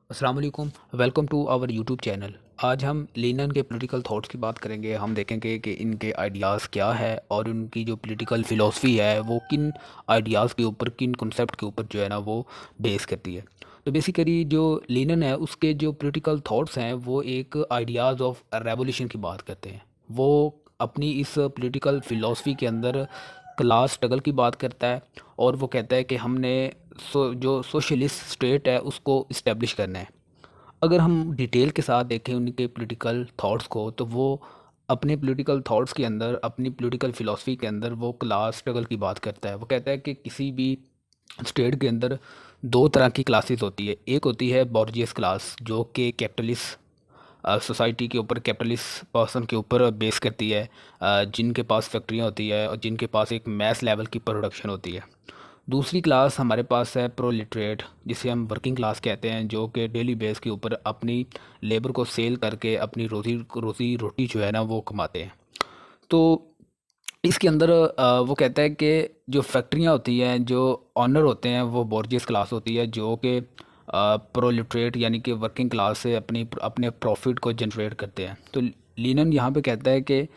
अस्सलाम वालेकुम। Welcome to our YouTube channel. आज हम लीनिन के पॉलिटिकल थॉट्स की बात करेंगे। हम देखेंगे कि इनके आइडियाज़ क्या है और उनकी जो पॉलिटिकल फ़िलासफ़ी है वो किन आइडियाज़ के ऊपर, किन कॉन्सेप्ट के ऊपर जो है ना वो बेस करती है। तो बेसिकली जो लीनिन है उसके जो पॉलिटिकल थॉट्स हैं वो एक आइडियाज़ ऑफ रेवोल्यूशन की बात करते हैं। वो अपनी इस पॉलिटिकल फ़िलासफ़ी के अंदर क्लास स्ट्रगल की बात करता है और वो कहता है कि हमने जो सोशलिस्ट स्टेट है उसको इस्टेब्लिश करना है। अगर हम डिटेल के साथ देखें उनके पॉलिटिकल थॉट्स को तो वो अपने पॉलिटिकल थॉट्स के अंदर, अपनी पॉलिटिकल फ़िलासफ़ी के अंदर वो क्लास स्ट्रगल की बात करता है। वो कहता है कि किसी भी स्टेट के अंदर 2 तरह की क्लासेस होती है। एक होती है बॉर्जियस क्लास जो कि कैपिटलिस्ट सोसाइटी के ऊपर, कैपिटलिस्ट पर्सन के ऊपर बेस करती है, जिनके पास फैक्ट्रियाँ होती है और जिनके पास एक मैस लेवल की प्रोडक्शन होती है। दूसरी क्लास हमारे पास है प्रोलिटरेट, जिसे हम वर्किंग क्लास कहते हैं, जो कि डेली बेस के ऊपर अपनी लेबर को सेल करके अपनी रोज़ी रोज़ी रोटी जो है ना वो कमाते हैं। तो इसके अंदर वो कहता है कि जो फैक्ट्रियाँ होती हैं, जो ऑनर होते हैं, वो बोर्जियस क्लास होती है जो कि प्रोलिटरेट यानी कि वर्किंग क्लास से अपने प्रॉफिट को जनरेट करते हैं। तो लीनिन यहाँ पे कहता है कि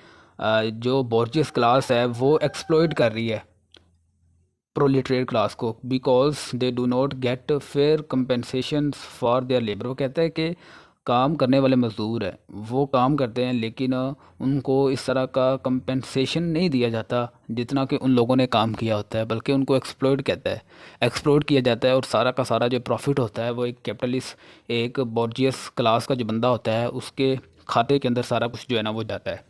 जो बोर्जियस क्लास है वो एक्सप्लॉइट कर रही है प्रोलिटरेट क्लास को, because they do not gate fair compensation for their labour. वो कहता है कि काम करने वाले मज़दूर हैं, वो काम करते हैं लेकिन उनको इस तरह का कंपनसेशन नहीं दिया जाता जितना कि उन लोगों ने काम किया होता है, बल्कि उनको एक्सप्लॉइट कहता है, एक्सप्लॉइट किया जाता है। और सारा का सारा जो प्रॉफिट होता है वो एक कैपिटलिस्ट, एक बॉर्जियस क्लास का जो बंदा होता है उसके खाते के अंदर सारा कुछ जो है ना वो जाता है।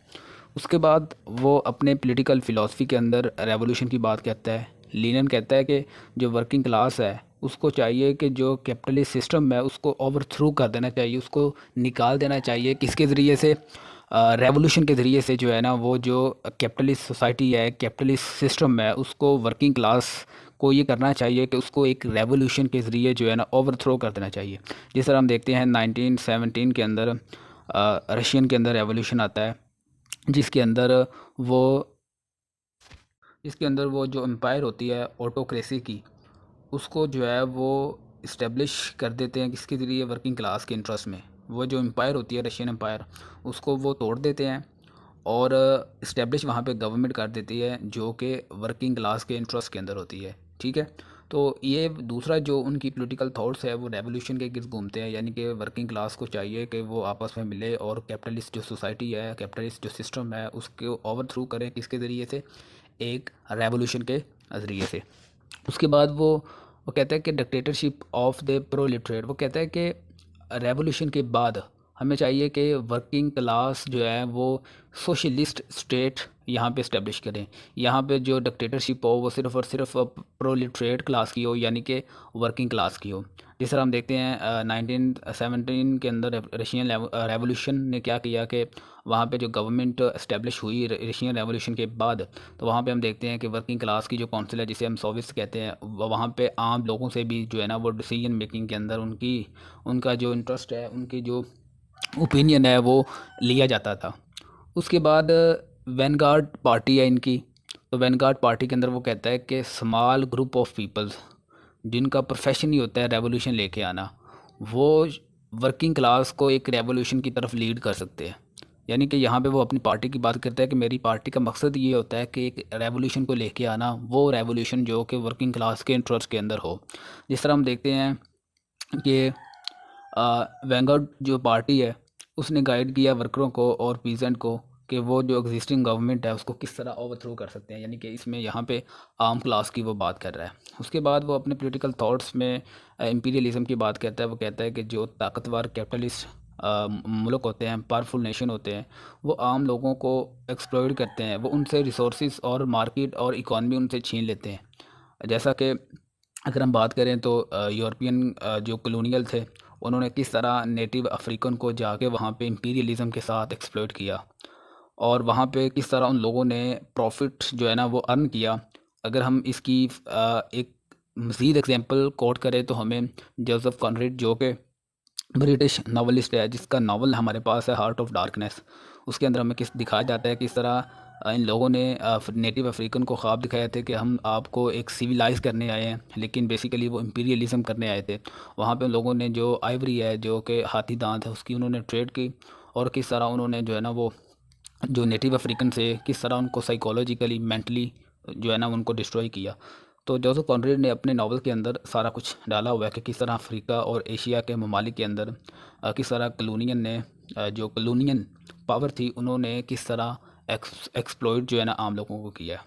उसके बाद वो अपने पॉलिटिकल फ़िलासफ़ी के अंदर रेवोल्यूशन की बात कहता है। लीनिन कहता है कि जो वर्किंग क्लास है उसको चाहिए कि जो कैपिटलिस्ट सिस्टम है उसको ओवरथ्रो कर देना चाहिए, उसको निकाल देना चाहिए। किसके ज़रिए से? रेवोल्यूशन के ज़रिए से जो है ना वो जो कैपिटलिस्ट सोसाइटी है, कैपिटलिस्ट सिस्टम है, उसको वर्किंग क्लास को ये करना चाहिए कि उसको एक रेवोल्यूशन के ज़रिए जो है ना ओवरथ्रो कर देना चाहिए। जिस तरह हम देखते हैं 1917 के अंदर रशियन के अंदर रेवोल्यूशन आता है, जिसके अंदर वो वो जो एम्पायर होती है ऑटोक्रेसी की, उसको जो है वो इस्टेब्लिश कर देते हैं। किसके ज़रिए? वर्किंग क्लास के इंटरेस्ट में। वो जो एम्पायर होती है रशियन एम्पायर, उसको वो तोड़ देते हैं और इस्टेब्लिश वहाँ पे गवर्नमेंट कर देती है जो कि वर्किंग क्लास के इंटरेस्ट के अंदर होती है। ठीक है। तो ये दूसरा जो उनकी पॉलिटिकल थॉट्स है वो रेवोल्यूशन के गिर्द घूमते हैं, यानी कि वर्किंग क्लास को चाहिए कि वो आपस में मिले और कैपिटलिस्ट जो सोसाइटी है, कैपिटलिस्ट जो सिस्टम है उसको ओवरथ्रो करें। किसके ज़रिए से? एक रेवोल्यूशन के ज़रिए से। उसके बाद वो कहता है कि डिक्टेटरशिप ऑफ द प्रोलिटरेट। वो कहता है कि रेवोल्यूशन के बाद हमें चाहिए कि वर्किंग क्लास जो है वो सोशलिस्ट स्टेट यहाँ पे इस्टेब्लिश करें। यहाँ पे जो डिक्टेटरशिप हो वो सिर्फ़ और सिर्फ प्रोलिटरेट क्लास की हो, यानी कि वर्किंग क्लास की हो। जिस तरह हम देखते हैं 1917 के अंदर रशियन रेवोल्यूशन ने क्या किया कि वहाँ पे जो गवर्नमेंट इस्टेब्लिश हुई रशियन रेवोल्यूशन के बाद, तो वहाँ पे हम देखते हैं कि वर्किंग क्लास की जो काउंसिल है, जिसे हम सोवियत कहते हैं, वहाँ पे आम लोगों से भी जो है ना वो डिसीजन मेकिंग के अंदर उनका जो इंटरेस्ट है, उनकी जो ओपिनियन है वो लिया जाता था। उसके बाद वैनगार्ड पार्टी है इनकी। तो वैनगार्ड पार्टी के अंदर वो कहता है कि स्मॉल ग्रुप ऑफ पीपल्स जिनका प्रोफेशन ही होता है रेवोल्यूशन लेके आना, वो वर्किंग क्लास को एक रेवोल्यूशन की तरफ लीड कर सकते हैं। यानी कि यहाँ पे वो अपनी पार्टी की बात करता है कि मेरी पार्टी का मकसद ये होता है कि एक रेवोल्यूशन को लेके आना, वो रेवोल्यूशन जो कि वर्किंग क्लास के इंटरेस्ट के अंदर हो। जिस तरह हम देखते हैं कि वैंगार्ड जो पार्टी है उसने गाइड किया वर्करों को और पीजेंट को कि वो जो एग्जिस्टिंग गवर्नमेंट है उसको किस तरह ओवरथ्रो कर सकते हैं, यानी कि इसमें यहाँ पे आम क्लास की वो बात कर रहा है। उसके बाद वो अपने पॉलिटिकल थॉट्स में इंपीरियलिज्म की बात करता है। वो कहता है कि जो ताकतवर कैपिटलिस्ट मुल्क होते हैं, पावरफुल नेशन होते हैं, वो आम लोगों को एक्सप्लॉइट करते हैं, वो उनसे रिसोर्स और मार्केट और इकॉनमी उनसे छीन लेते हैं। जैसा कि अगर हम बात करें तो यूरोपियन जो कॉलोनियल थे, उन्होंने किस तरह नेटिव अफ्रीकन को जाके वहाँ पे इंपीरियलिज्म के साथ एक्सप्लॉइट किया और वहाँ पे किस तरह उन लोगों ने प्रॉफिट जो है ना वो अर्न किया। अगर हम इसकी एक मज़ीद एग्जांपल कोट करें तो हमें जोसेफ कॉनरेड, जो कि ब्रिटिश नावलिस्ट है, जिसका नावल हमारे पास है हार्ट ऑफ डार्कनेस, उसके अंदर हमें किस दिखाया जाता है किस तरह इन लोगों ने नेटिव अफ्रीकन को ख्वाब दिखाया थे कि हम आपको एक सिविलाइज़ करने आए हैं, लेकिन बेसिकली वो इम्पीरियलिज़म करने आए थे। वहाँ पे उन लोगों ने जो आइवरी है, जो कि हाथी दांत है, उसकी उन्होंने ट्रेड की, और किस तरह उन्होंने जो है ना वो जो नेटिव अफ्रीकन से किस तरह उनको साइकोलॉजिकली मेंटली जो है ना उनको डिस्ट्रॉय किया। तो जोसेफ कॉनरेड ने अपने नावल के अंदर सारा कुछ डाला हुआ है कि किस तरह अफ्रीका और एशिया के ममालिक के अंदर किस तरह कलोनियन ने जो कलोनियन पावर थी उन्होंने किस तरह एक्सप्लॉइट जो है ना आम लोगों को किया।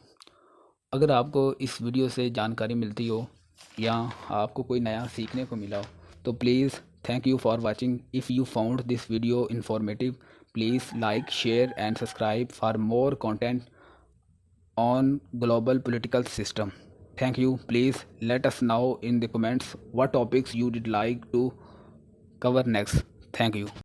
अगर आपको इस वीडियो से जानकारी मिलती हो या आपको कोई नया सीखने को मिला हो तो please thank you for watching. If you found this video informative, please like, share and subscribe for more content on global political system. Thank you. Please let us know in the comments what topics you would like to cover next. Thank you.